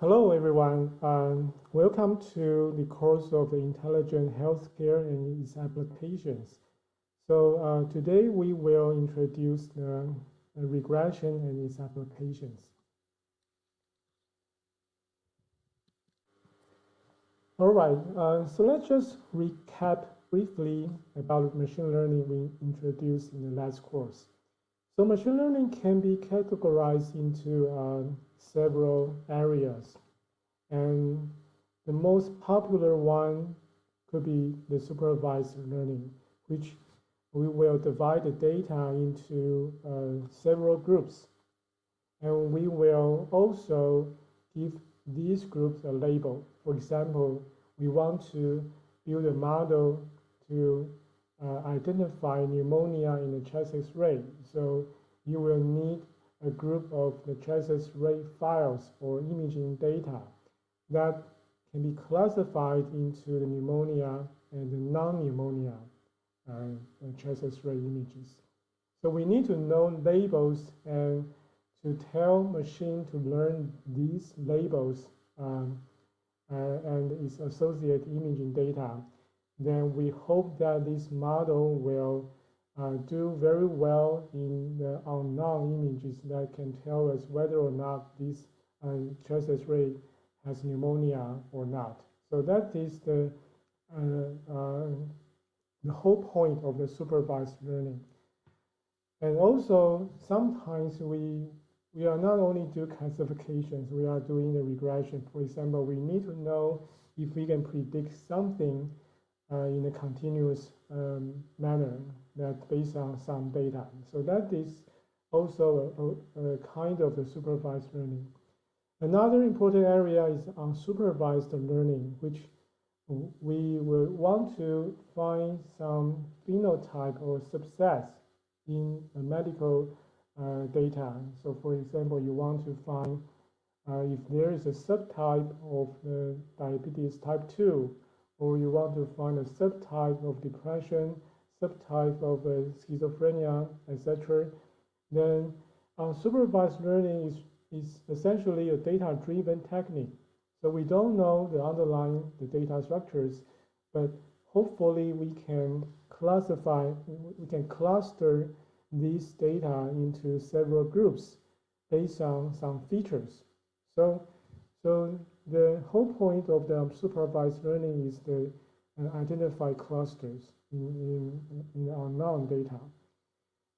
Hello, everyone. Welcome to the course of the Intelligent Healthcare and its applications. Today we will introduce the regression and its applications. All right, so let's just recap briefly about machine learning we introduced in the last course. So machine learning can be categorized into several areas. And the most popular one could be the supervised learning, which we will divide the data into several groups. And we will also give these groups a label. For example, we want to build a model to identify pneumonia in the chest X-ray. So you will need a group of the chest X-ray files or imaging data that can be classified into the pneumonia and the non-pneumonia chest X-ray images. So we need to know labels and to tell machine to learn these labels and its associated imaging data. Then we hope that this model will do very well in the unknown images that can tell us whether or not this chest X-ray has pneumonia or not. So that is the whole point of the supervised learning. And also, sometimes we are not only do classifications, we are doing the regression. For example, we need to know if we can predict something in a continuous manner that based on some data. So that is also a kind of the supervised learning. Another important area is unsupervised learning, which we will want to find some phenotype or subsets in medical data. So for example, you want to find if there is a subtype of diabetes type 2, or you want to find a subtype of depression, subtype of schizophrenia, etc., then unsupervised learning is essentially a data-driven technique. So we don't know the underlying data structures, but hopefully we can classify, we can cluster these data into several groups based on some features. So the whole point of the supervised learning is to identify clusters in unknown data.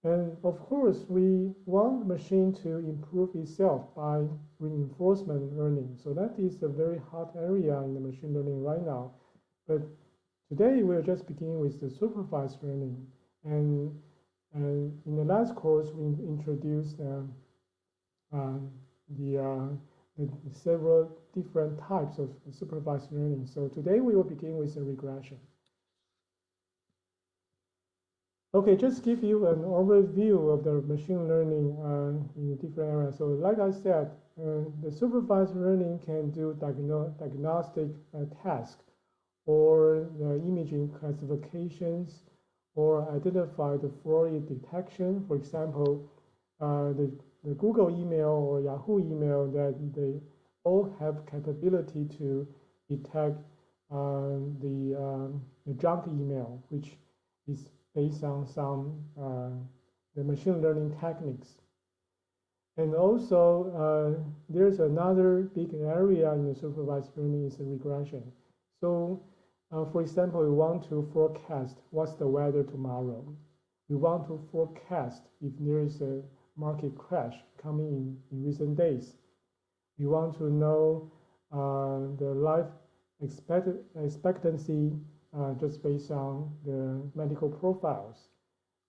And of course, we want the machine to improve itself by reinforcement learning. So that is a very hot area in the machine learning right now. But today, we'll just begin with the supervised learning. And in the last course, we introduced the several different types of supervised learning. So today, we will begin with the regression. Okay, just give you an overview of the machine learning in different areas. So like I said, the supervised learning can do diagnostic tasks or imaging classifications or identify the fraud detection. For example, the Google email or Yahoo email, that they all have capability to detect the junk email, which is based on some the machine learning techniques. And also, there's another big area in the supervised learning is the regression. So, for example, we want to forecast what's the weather tomorrow. We want to forecast if there is a market crash coming in recent days. We want to know the life expectancy just based on the medical profiles.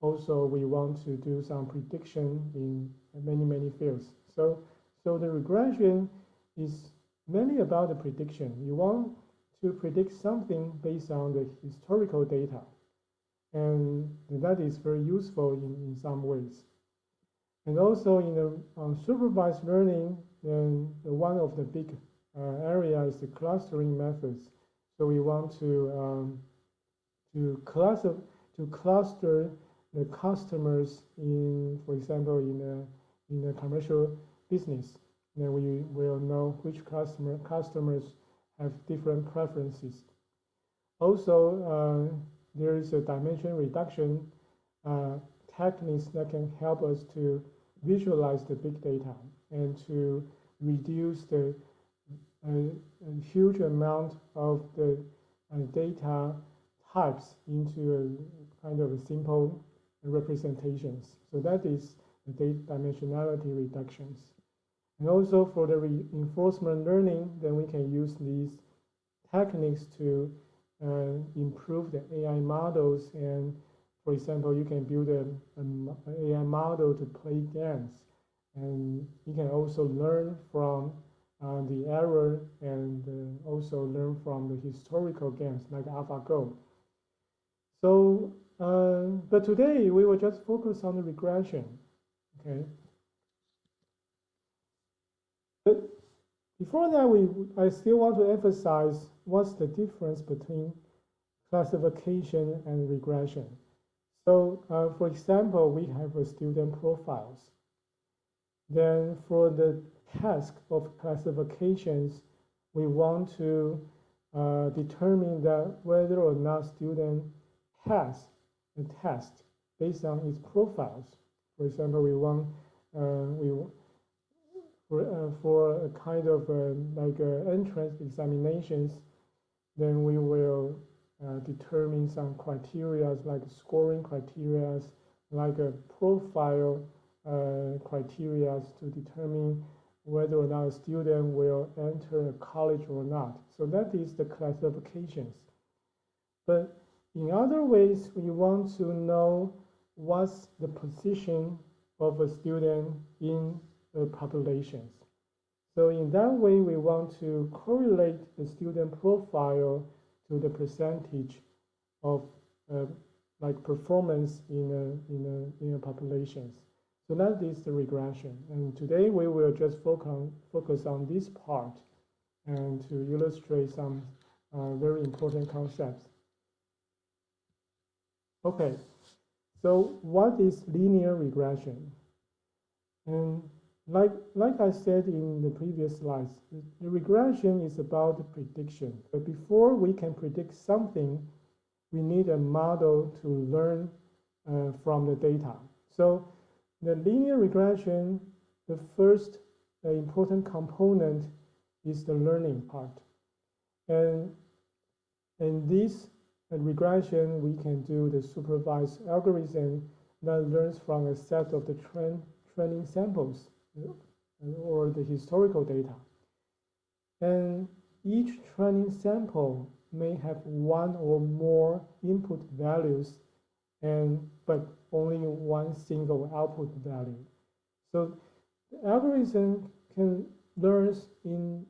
Also, we want to do some prediction in many fields. So the regression is mainly about the prediction. You want to predict something based on the historical data. And that is very useful in some ways. And also in the supervised learning, then one of the big areas is the clustering methods. So we want to cluster the customers in, for example, in a commercial business. then we will know which customers have different preferences. Also, there is a dimension reduction techniques that can help us to visualize the big data and to reduce the huge amount of the data types into a kind of a simple representations. So that is the dimensionality reductions. And also for the reinforcement learning, then we can use these techniques to improve the AI models. And for example, you can build an AI model to play games. And you can also learn from the error and also learn from the historical games like AlphaGo. So, but today we will just focus on the regression, okay? But before that, I still want to emphasize what's the difference between classification and regression. So, for example, we have student profiles. Then for the task of classifications, we want to determine that whether or not student pass a test based on its profiles. For example, we want for a kind of like entrance examinations, then we will determine some criteria like scoring criteria, like a profile criteria to determine whether or not a student will enter a college or not. So that is the classifications. But in other ways, we want to know what's the position of a student in the populations. So in that way, we want to correlate the student profile to the percentage of like performance in a populations. So that is the regression. And today we will just focus on this part and to illustrate some very important concepts. Okay, so what is linear regression? And like I said in the previous slides, the regression is about the prediction. But before we can predict something, we need a model to learn from the data. So the linear regression, the first important component is the learning part. And in this regression, we can do the supervised algorithm that learns from a set of the training samples or the historical data. And each training sample may have one or more input values, but only one single output value. So the algorithm can learn in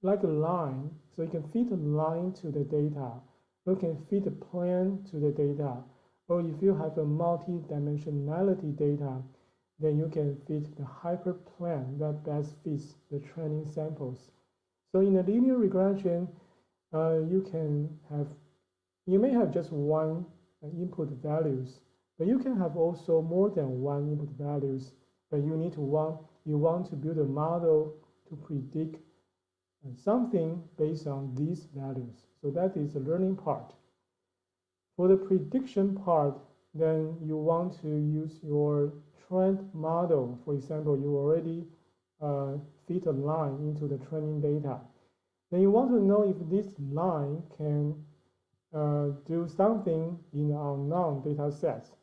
like a line, so you can feed a line to the data, or you can feed a plan to the data, or if you have a multi-dimensionality data, then you can feed the hyperplan that best fits the training samples. So in a linear regression, you may have just one input values, but you can have also more than one input values. But you want to build a model to predict something based on these values. So that is the learning part. For the prediction part, then you want to use your trend model. For example, you already feed a line into the training data. Then you want to know if this line can do something in unknown data sets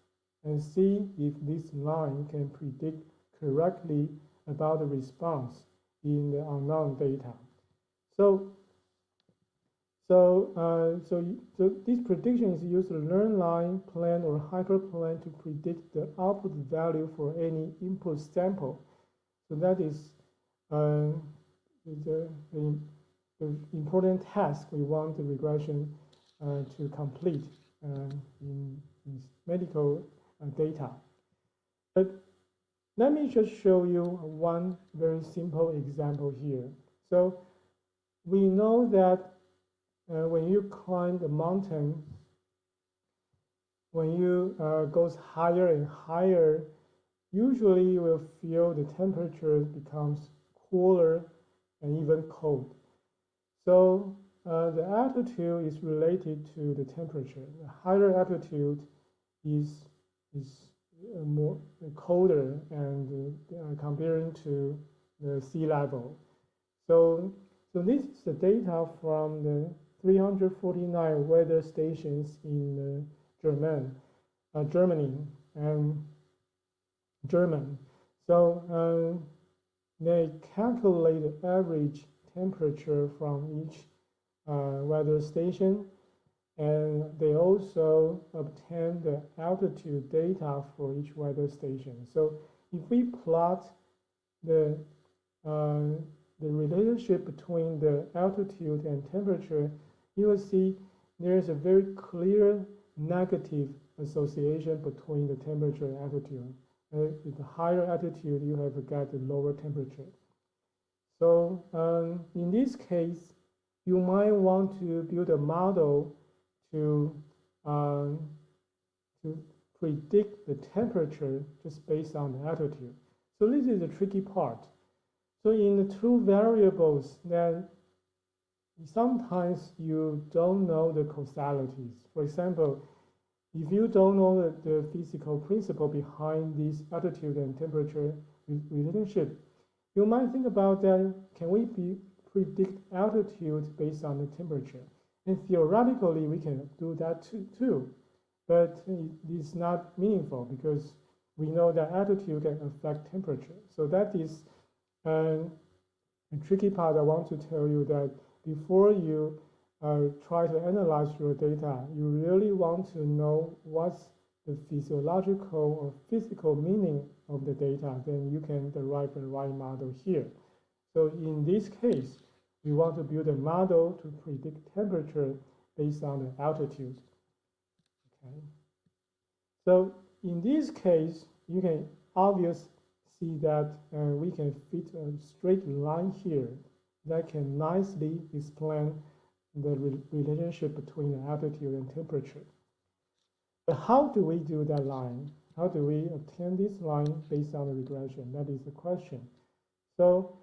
and see if this line can predict correctly about the response in the unknown data. So this prediction is used to learn line, plan, or hyperplan to predict the output value for any input sample. So that is the important task we want the regression to complete in medical data. But let me just show you one very simple example here. So we know that when you climb the mountain, when you goes higher and higher, usually you will feel the temperature becomes cooler and even cold. So the altitude is related to the temperature. The higher altitude is more colder and comparing to the sea level. So this is the data from the 349 weather stations in Germany and German. So they calculate the average temperature from each weather station, and they also obtain the altitude data for each weather station. So if we plot the relationship between the altitude and temperature, you will see there is a very clear negative association between the temperature and altitude. At the higher altitude, you have got the lower temperature. So in this case, you might want to build a model to predict the temperature just based on the altitude. So this is the tricky part. So in the two variables, then sometimes you don't know the causalities. For example, if you don't know the physical principle behind this altitude and temperature relationship, you might think about that, can we predict altitude based on the temperature? And theoretically, we can do that too. But it's not meaningful because we know that altitude can affect temperature. So that is a tricky part. I want to tell you that before you try to analyze your data, you really want to know what's the physiological or physical meaning of the data, then you can derive the right model here. So in this case, we want to build a model to predict temperature based on the altitude. Okay. So in this case, you can obviously see that we can fit a straight line here that can nicely explain the relationship between the altitude and temperature. But how do we do that line? How do we obtain this line based on the regression? That is the question. So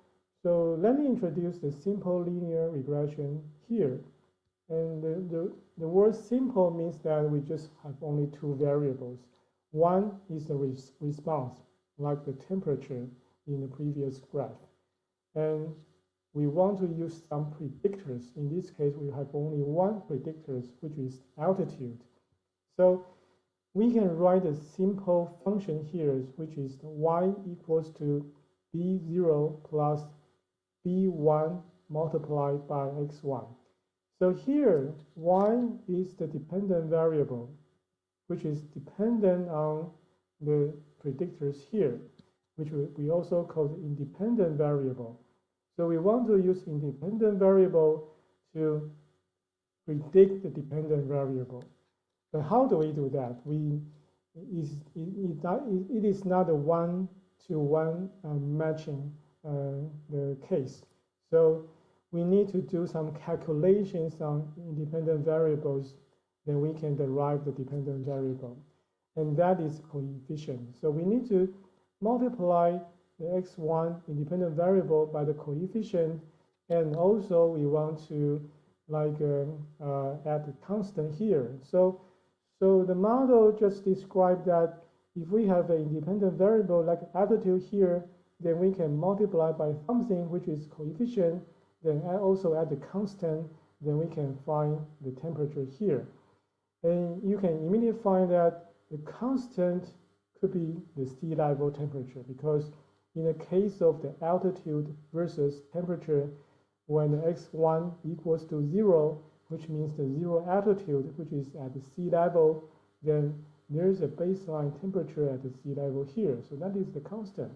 let me introduce the simple linear regression here. And the word simple means that we just have only two variables. One is the response, like the temperature in the previous graph. And we want to use some predictors. In this case, we have only one predictor, which is altitude. So we can write a simple function here, which is y equals to b0 plus b1 multiplied by x1. So here, y is the dependent variable, which is dependent on the predictors here, which we also call the independent variable. So we want to use independent variable to predict the dependent variable. But how do we do that? It is not a one-to-one matching the case. So we need to do some calculations on independent variables, then we can derive the dependent variable. And that is coefficient. So we need to multiply the x1 independent variable by the coefficient, and also we want to add the constant here. So the model just described that if we have an independent variable like altitude here, then we can multiply by something which is coefficient, then also add the constant, then we can find the temperature here. And you can immediately find that the constant could be the sea level temperature, because in the case of the altitude versus temperature, when the x1 equals to 0, which means the zero altitude, which is at the sea level, then there's a baseline temperature at the sea level here. So that is the constant.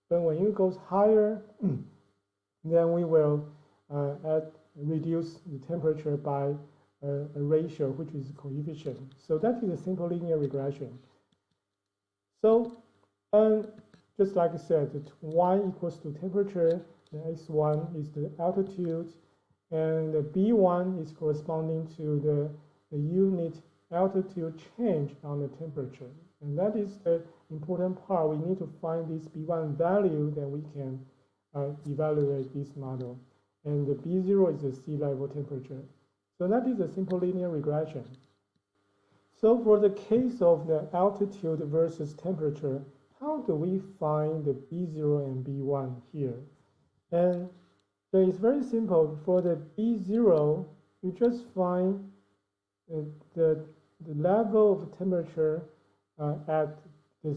But when it goes higher, then we will reduce the temperature by a ratio, which is coefficient. So that is a simple linear regression. So just like I said, y equals to temperature, the x1 is the altitude, and the b1 is corresponding to the unit altitude change on the temperature. And that is the important part. We need to find this b1 value, then we can evaluate this model. And the B0 is the sea level temperature. So that is a simple linear regression. So for the case of the altitude versus temperature, how do we find the B0 and B1 here? And so it's very simple. For the B0, you just find the level of temperature at the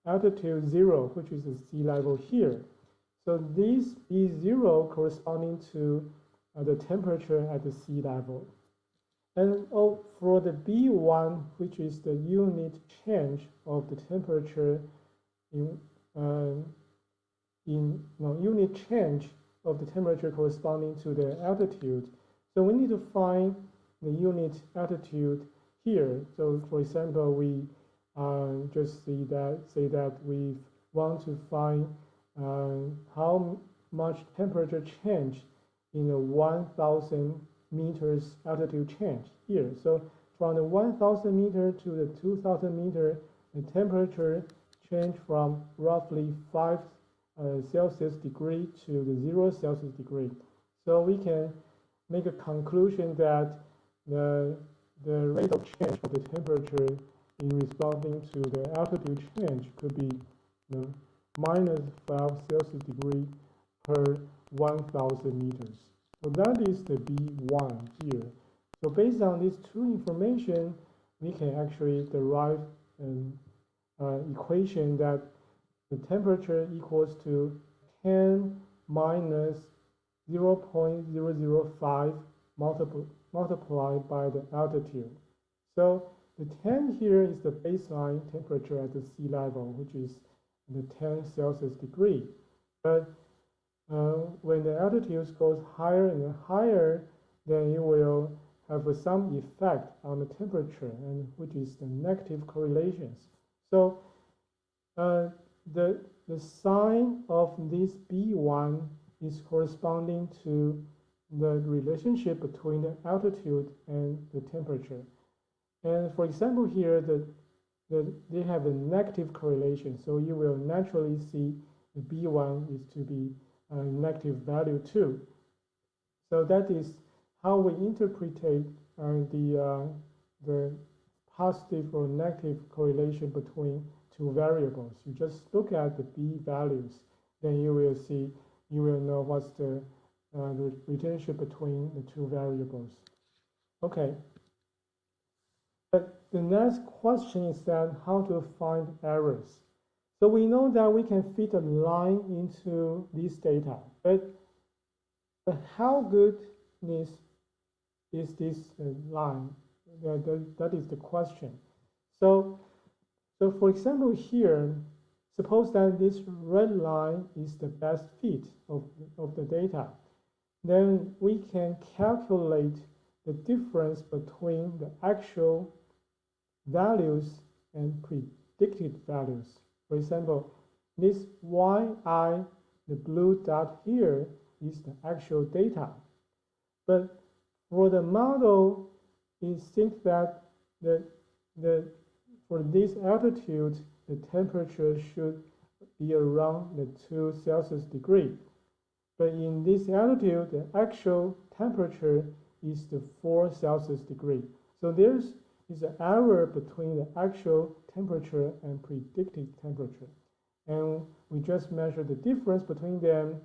altitude 0, which is the sea level here. So this B0 corresponding to the temperature at the sea level. And for the B1, which is the unit change of the temperature unit change of the temperature corresponding to the altitude. So we need to find the unit altitude here. So for example, we just say that we want to find how much temperature change in a 1,000 meters altitude change here. So from the 1,000 meter to the 2,000 meter, the temperature change from roughly 5 Celsius degree to the 0 Celsius degree. So we can make a conclusion that the rate of change of the temperature in responding to the altitude change could be minus 5 Celsius degree per 1,000 meters. So that is the B1 here. So based on these two information, we can actually derive an equation that the temperature equals to 10 minus 0.005 multiplied by the altitude. So the 10 here is the baseline temperature at the sea level, which is the 10 Celsius degree. But when the altitude goes higher and higher, then it will have some effect on the temperature, and which is the negative correlations. So the sign of this B1 is corresponding to the relationship between the altitude and the temperature. And for example, here they have a negative correlation, so you will naturally see the B1 is to be a negative value too. So that is how we interpret the positive or negative correlation between two variables. You just look at the B values, then you will know what's the relationship between the two variables. Okay. But the next question is that how to find errors. So we know that we can fit a line into this data, but how good is this line? That is the question. So for example here, suppose that this red line is the best fit of the data. Then we can calculate the difference between the actual values and predicted values. For example, this yi, the blue dot here, is the actual data. But for the model, it thinks that for this altitude, the temperature should be around the 2 Celsius degree. But in this altitude, the actual temperature is the 4 Celsius degree. So there is an error between the actual temperature and predicted temperature. And we just measure the difference between them,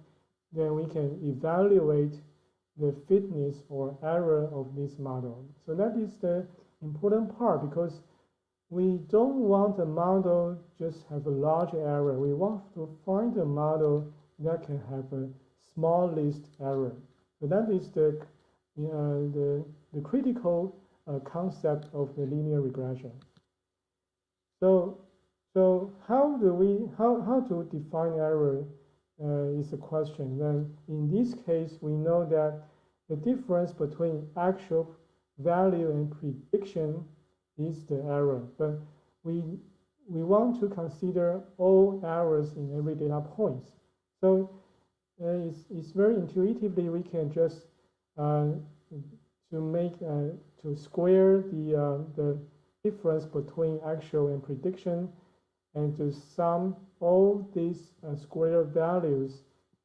then we can evaluate the fitness or error of this model. So that is the important part, because we don't want a model just have a large error. We want to find a model that can have a smallest error. So that is the critical concept of the linear regression. So how to define error is a question. Then in this case, we know that the difference between actual value and prediction is the error. But we want to consider all errors in every data points. So it's very intuitively we can just to square the difference between actual and prediction, and to sum all these square values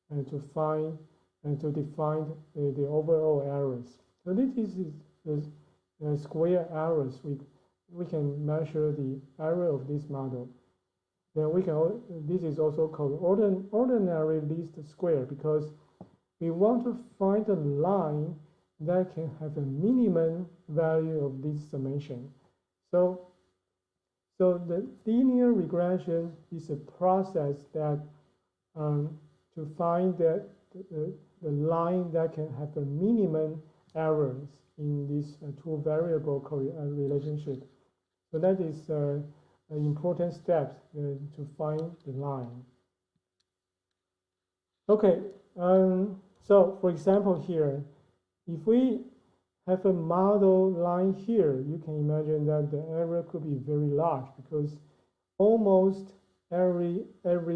and to find and to define the overall errors. So this is the square errors. We can measure the error of this model. Then we can, this is also called ordinary least square, because we want to find a line that can have a minimum value of this summation. So the linear regression is a process that to find that the line that can have a minimum errors in this two variable relationship. So that is an important step to find the line. Okay, so for example here, if we have a model line here, you can imagine that the error could be very large, because almost every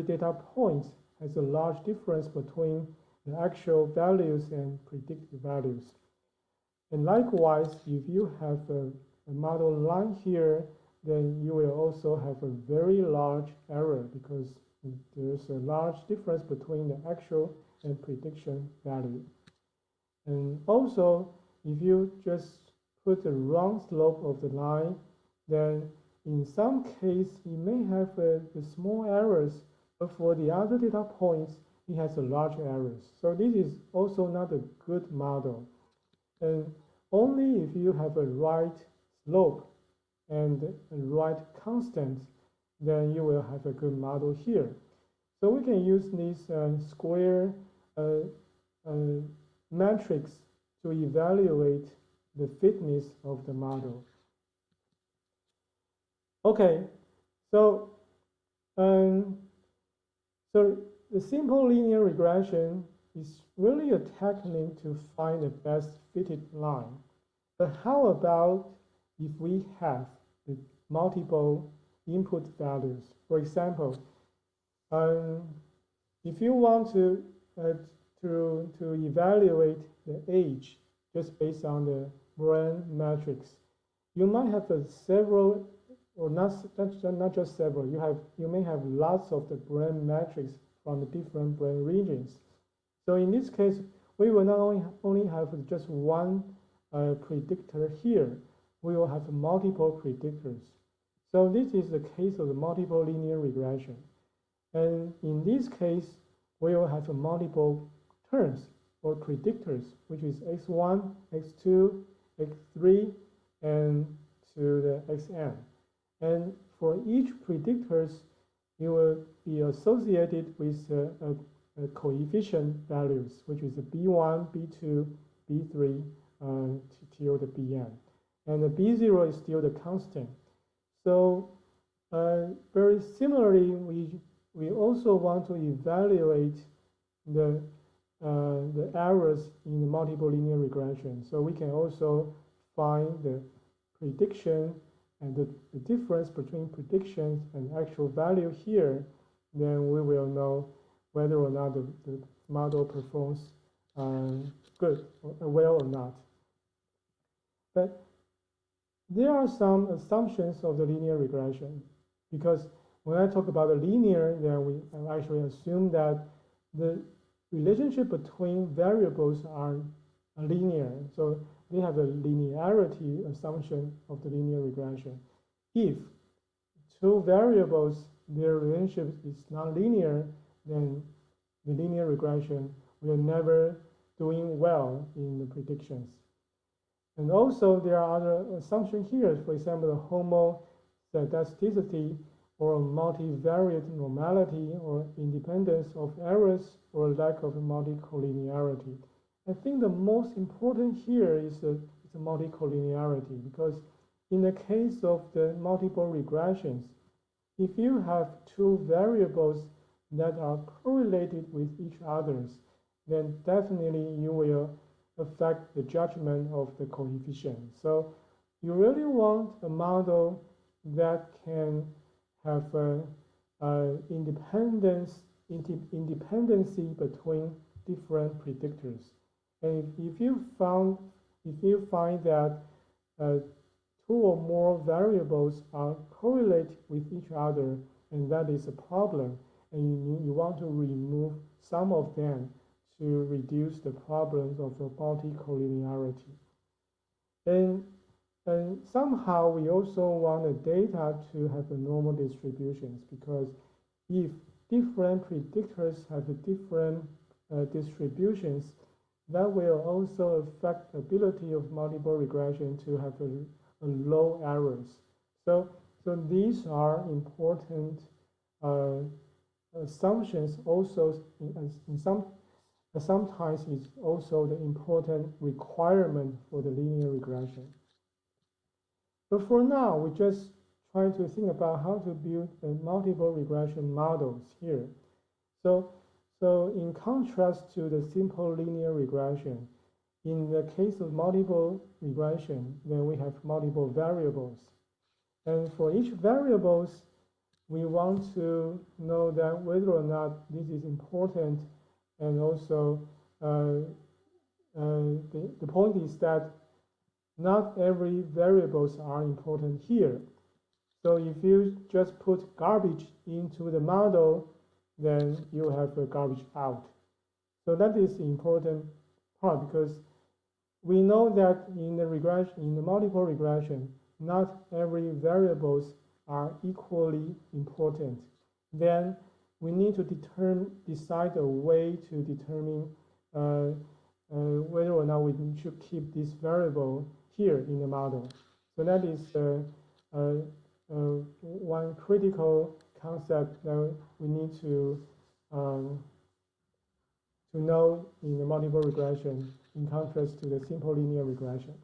data point has a large difference between the actual values and predicted values. And likewise, if you have a model line here, then you will also have a very large error, because there's a large difference between the actual and prediction value. And also, if you just put the wrong slope of the line, then in some case, it may have the small errors, but for the other data points, it has a large errors. So this is also not a good model. And only if you have a right slope and a right constant, then you will have a good model here. So we can use this square matrix to evaluate the fitness of the model. Okay, so so the simple linear regression is really a technique to find the best fitted line. But how about if we have the multiple input values? For example, if you want to evaluate the age just based on the brain matrix, you might have several, or not just several. You may have lots of the brain matrix from the different brain regions. So in this case, we will not only have just one predictor here. We will have multiple predictors. So this is the case of the multiple linear regression. And in this case, we will have multiple terms or predictors, which is x1, x2, x3, and to the xn. And for each predictors, it will be associated with a coefficient values, which is the b1, b2, b3 till the bn. And the b0 is still the constant. So very similarly, we also want to evaluate the errors in the multiple linear regression. So we can also find the prediction and the difference between predictions and actual value here. Then we will know whether or not the model performs good or well or not. But there are some assumptions of the linear regression, because when I talk about the linear, then we actually assume that the relationship between variables are linear. So they have a linearity assumption of the linear regression. If two variables, their relationship is non-linear, then the linear regression will never doing well in the predictions. And also there are other assumptions here. For example, the homoscedasticity or multivariate normality or independence of errors or lack of multicollinearity. I think the most important here is the multicollinearity, because in the case of the multiple regressions, if you have two variables that are correlated with each other, then definitely you will affect the judgment of the coefficient. So you really want a model that can have independency between different predictors. And if you find that two or more variables are correlate with each other, and that is a problem. And you want to remove some of them to reduce the problems of the multicollinearity. And somehow we also want the data to have a normal distributions, because if different predictors have different distributions, that will also affect the ability of multiple regression to have a low errors. So these are important assumptions. Also, sometimes it's also the important requirement for the linear regression. But for now, we just try to think about how to build multiple regression models here. So in contrast to the simple linear regression, in the case of multiple regression, then we have multiple variables. And for each variables, we want to know that whether or not this is important. And also, the point is that not every variables are important here. So if you just put garbage into the model, then you have a garbage out. So that is the important part, because we know that in the regression, in the multiple regression, not every variables are equally important. Then we need to decide a way to determine whether or not we should keep this variable here in the model. So that is one critical concept that we need to know in the multiple regression, in contrast to the simple linear regression.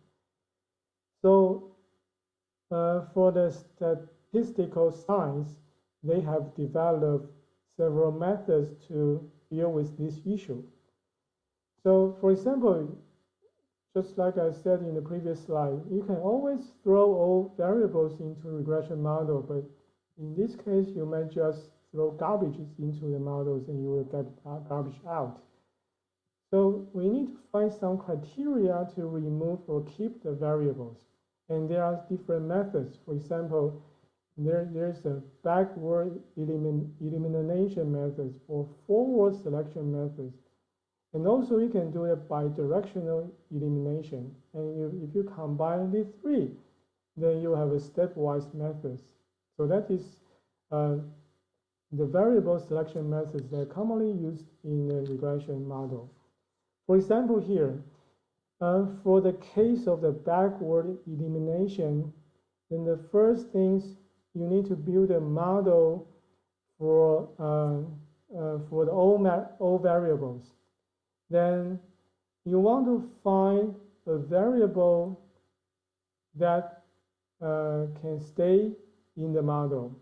So for the statistical science, they have developed several methods to deal with this issue. So for example, just like I said in the previous slide, you can always throw all variables into a regression model, but in this case, you might just throw garbage into the models and you will get garbage out. So we need to find some criteria to remove or keep the variables. And there are different methods. For example, there's a backward elimination methods or forward selection methods. And also you can do it by directional elimination. And if you combine these three, then you have a stepwise methods. So that is the variable selection methods that are commonly used in the regression model. For example here, for the case of the backward elimination, then the first things you need to build a model for the all variables. Then you want to find a variable that can stay in the model.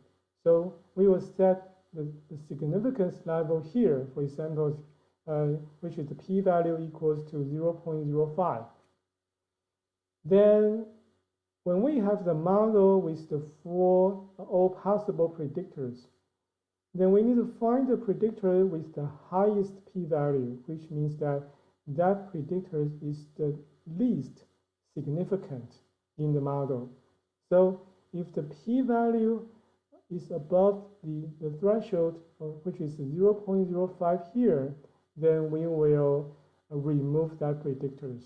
So we will set the significance level here, for example, which is the p-value equals to 0.05. Then when we have the model with the all possible predictors, then we need to find the predictor with the highest p-value, which means that that predictor is the least significant in the model. So if the p-value is above the threshold, which is 0.05 here, then we will remove that predictors.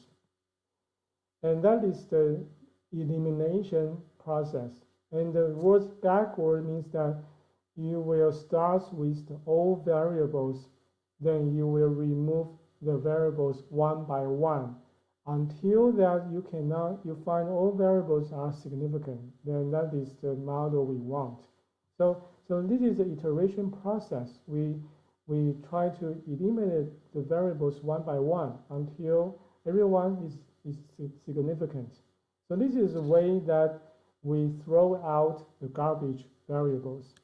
And that is the elimination process. And the word backward means that you will start with all variables, then you will remove the variables one by one until that you find all variables are significant. Then that is the model we want. So this is the iteration process. We try to eliminate the variables one by one until everyone is significant. So this is a way that we throw out the garbage variables.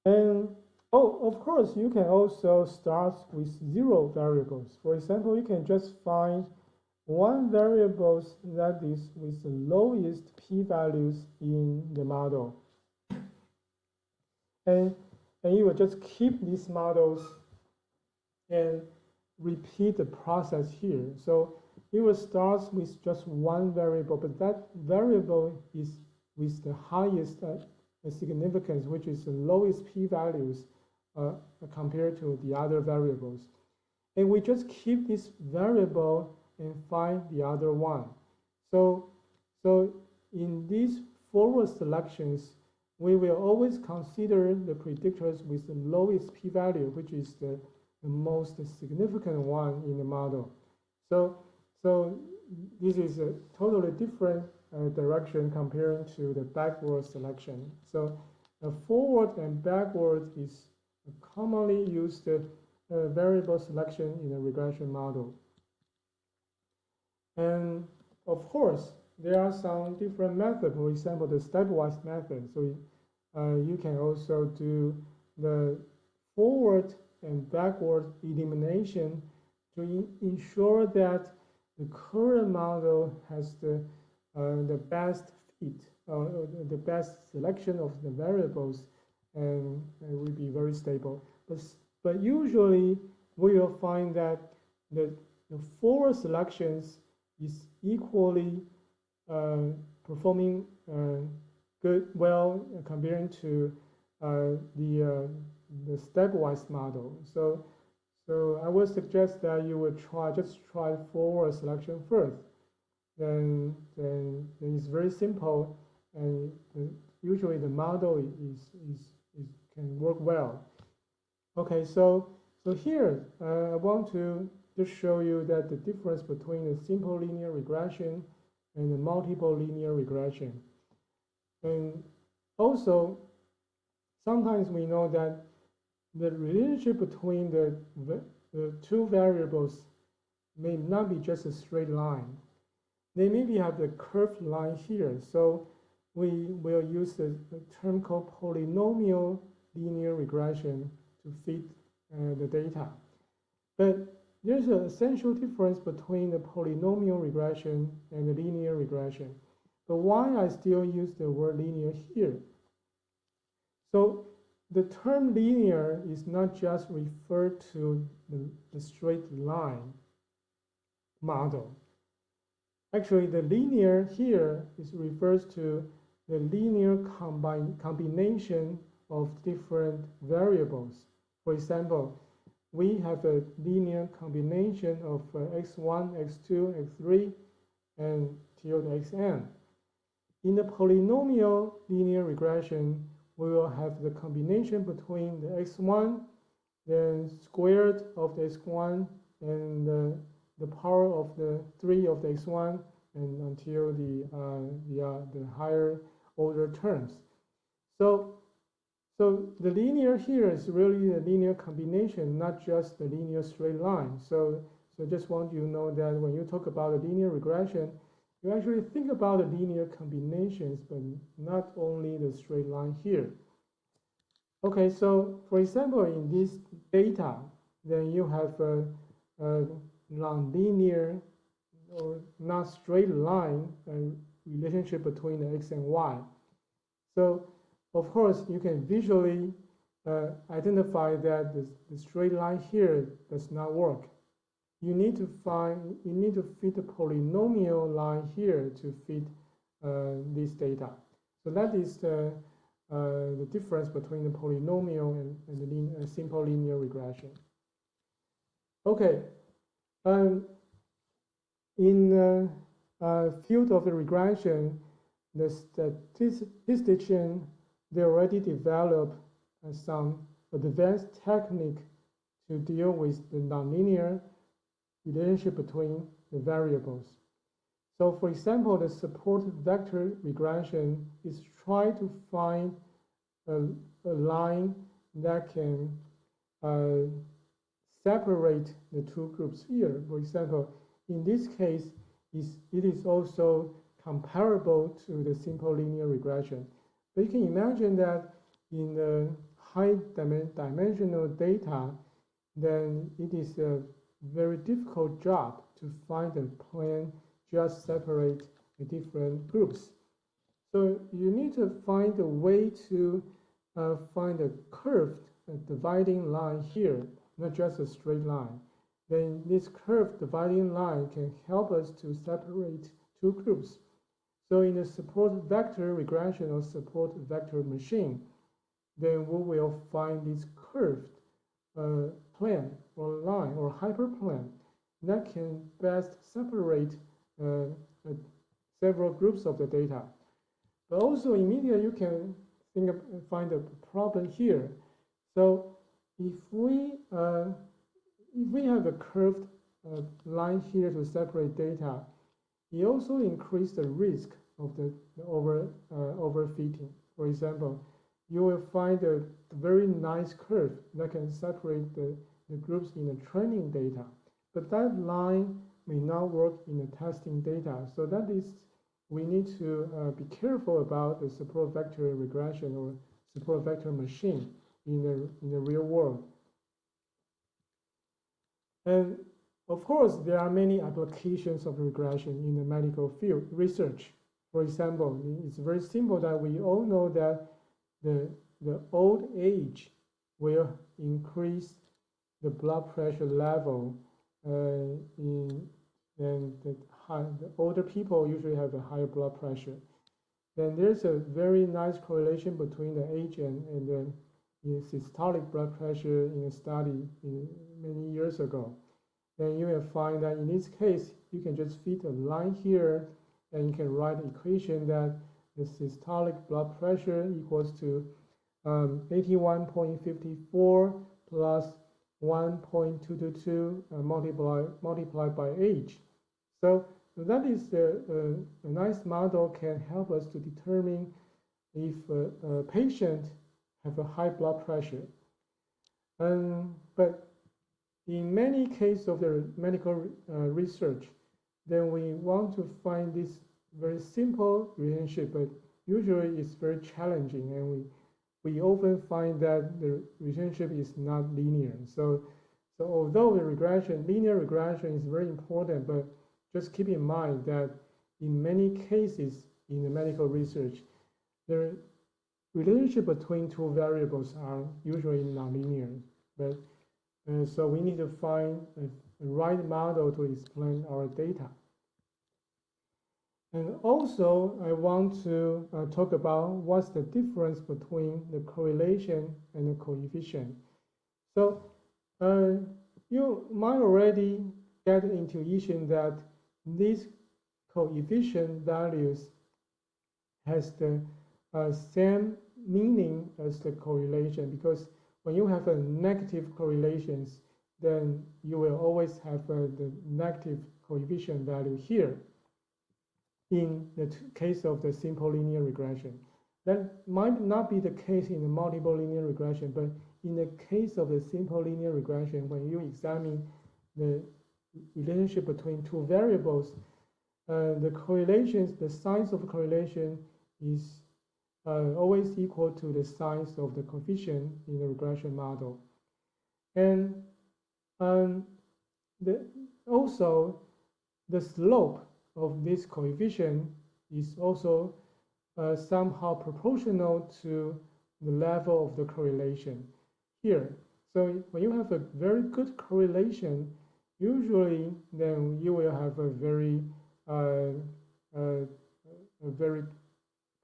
And of course, you can also start with zero variables. For example, you can just find one variable that is with the lowest p-values in the model. And you will just keep these models and repeat the process here. So you will start with just one variable, but that variable is with the highest significance, which is the lowest p-values compared to the other variables. And we just keep this variable and find the other one. So in these forward selections, we will always consider the predictors with the lowest p-value, which is the most significant one in the model. So this is a totally different direction comparing to the backward selection. So the forward and backward is a commonly used variable selection in a regression model. And of course, there are some different methods, for example, the stepwise method. So you can also do the forward and backward elimination to ensure that the current model has the best fit, the best selection of the variables, and it will be very stable. But usually we will find that the forward selections is equally performing well comparing to the stepwise model. So I would suggest that you would just try forward selection first. Then it's very simple, and usually the model can work well. Okay, so here I want to just show you that the difference between the simple linear regression and the multiple linear regression. And also, sometimes we know that the relationship between the two variables may not be just a straight line. They maybe have the curved line here. So we will use a term called polynomial linear regression to fit the data. But there's an essential difference between the polynomial regression and the linear regression. But why I still use the word linear here? So the term linear is not just referred to the straight line model. Actually, the linear here refers to the linear combination of different variables. For example, we have a linear combination of x1, x2, x3, and till the xn. In the polynomial linear regression, we will have the combination between the x1, then squared of the x1, and the power of the 3 of the x1, and until the higher order terms. So the linear here is really the linear combination, not just the linear straight line. So just want you to know that when you talk about a linear regression, you actually think about the linear combinations, but not only the straight line here. Okay, so for example, in this data, then you have a nonlinear or not straight line relationship between the x and y. So of course, you can visually identify that the straight line here does not work. You need to fit the polynomial line here to fit this data. So that is the difference between the polynomial and the simple linear regression. Okay, in the field of the regression, the statistician, they already developed some advanced technique to deal with the nonlinear relationship between the variables. So for example, the support vector regression is trying to find a line that can separate the two groups here. For example, in this case, it is also comparable to the simple linear regression. But you can imagine that in the high dimensional data, then it is a very difficult job to find a plan just separate the different groups. So you need to find a way to find a curved dividing line here, not just a straight line. Then this curved dividing line can help us to separate two groups. So in the support vector regression or support vector machine, then we will find this curved plane or line or hyperplane that can best separate several groups of the data. But also in media, you can find a problem here. So if we have a curved line here to separate data, it also increases the risk of the overfitting. For example, you will find a very nice curve that can separate the groups in the training data, but that line may not work in the testing data. So that is, we need to be careful about the support vector regression or support vector machine in the real world. And of course, there are many applications of regression in the medical field research. For example, it's very simple that we all know that the old age will increase the blood pressure level and the older people usually have a higher blood pressure. Then there's a very nice correlation between the age and the systolic blood pressure in a study many years ago. Then you will find that in this case, you can just fit a line here and you can write an equation that the systolic blood pressure equals to 81.54 plus 1.222 multiplied by age. So that is a nice model can help us to determine if a patient have a high blood pressure. But in many cases of the medical research, then we want to find this very simple relationship, but usually it's very challenging, and we often find that the relationship is not linear. So although the linear regression is very important, but just keep in mind that in many cases in the medical research, the relationship between two variables are usually nonlinear. But so we need to find a right model to explain our data. And also, I want to talk about what's the difference between the correlation and the coefficient. So you might already get intuition that these coefficient values has the same meaning as the correlation, because when you have a negative correlations, then you will always have the negative coefficient value here in the case of the simple linear regression. That might not be the case in the multiple linear regression, but in the case of the simple linear regression, when you examine the relationship between two variables, the correlations, the signs of correlation is always equal to the signs of the coefficient in the regression model. And also the slope of this coefficient is also somehow proportional to the level of the correlation here. So when you have a very good correlation, usually then you will have a very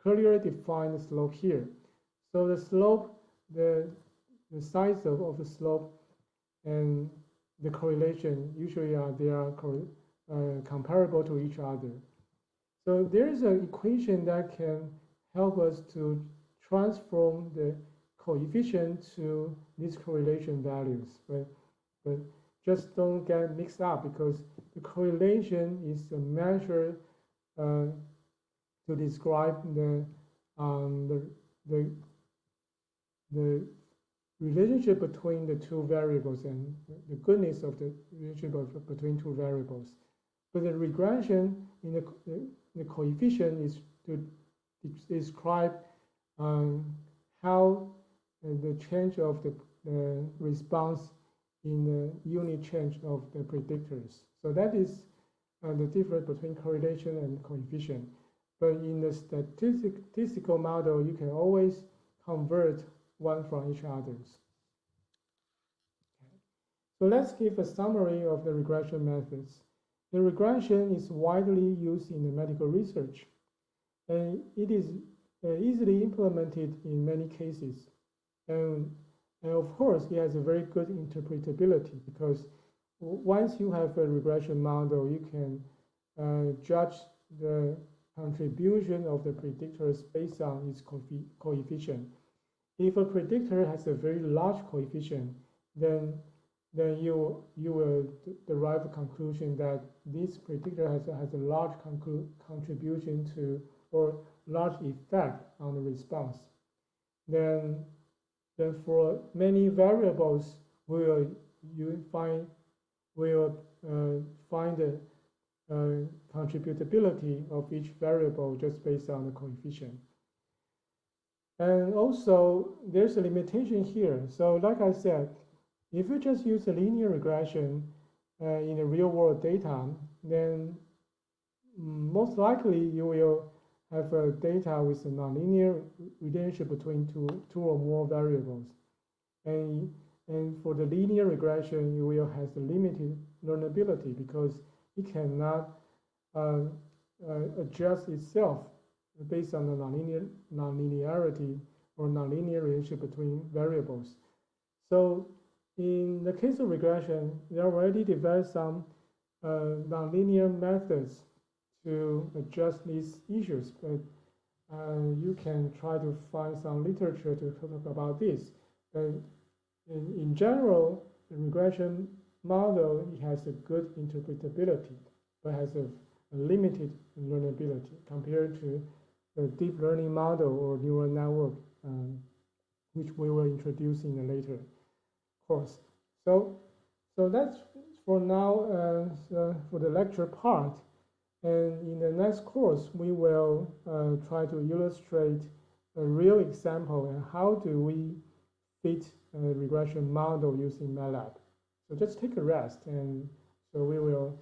clearly defined slope here. So the slope, the size of the slope and the correlation usually they are comparable to each other. So there is an equation that can help us to transform the coefficient to these correlation values. But just don't get mixed up, because the correlation is a measure to describe the relationship between the two variables and the goodness of the relationship between two variables. But the regression in the coefficient is to describe how the change of the response in the unit change of the predictors. So that is the difference between correlation and coefficient. But in the statistical model, you can always convert one from each others. Okay. So let's give a summary of the regression methods. The regression is widely used in the medical research. and it is easily implemented in many cases. And of course, it has a very good interpretability because once you have a regression model, you can judge the contribution of the predictors based on its coefficient. If a predictor has a very large coefficient, then you will derive a conclusion that this predictor has a large contribution to or large effect on the response. Then for many variables, will find the contributability of each variable just based on the coefficient. And also, there's a limitation here. So like I said, if you just use a linear regression in the real world data, then most likely you will have a data with a nonlinear relationship between two or more variables. And for the linear regression, you will have the limited learnability because it cannot adjust itself based on the nonlinearity or nonlinear relationship between variables. So in the case of regression, there are already developed some nonlinear methods to adjust these issues, but you can try to find some literature to talk about this. But in general, the regression model, it has a good interpretability, but has a limited learnability compared to the deep learning model or neural network, which we will introduce in a later course. So that's for now for the lecture part. And in the next course, we will try to illustrate a real example and how do we fit a regression model using MATLAB. So just take a rest, and so we will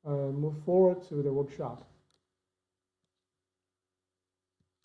move forward to the workshop.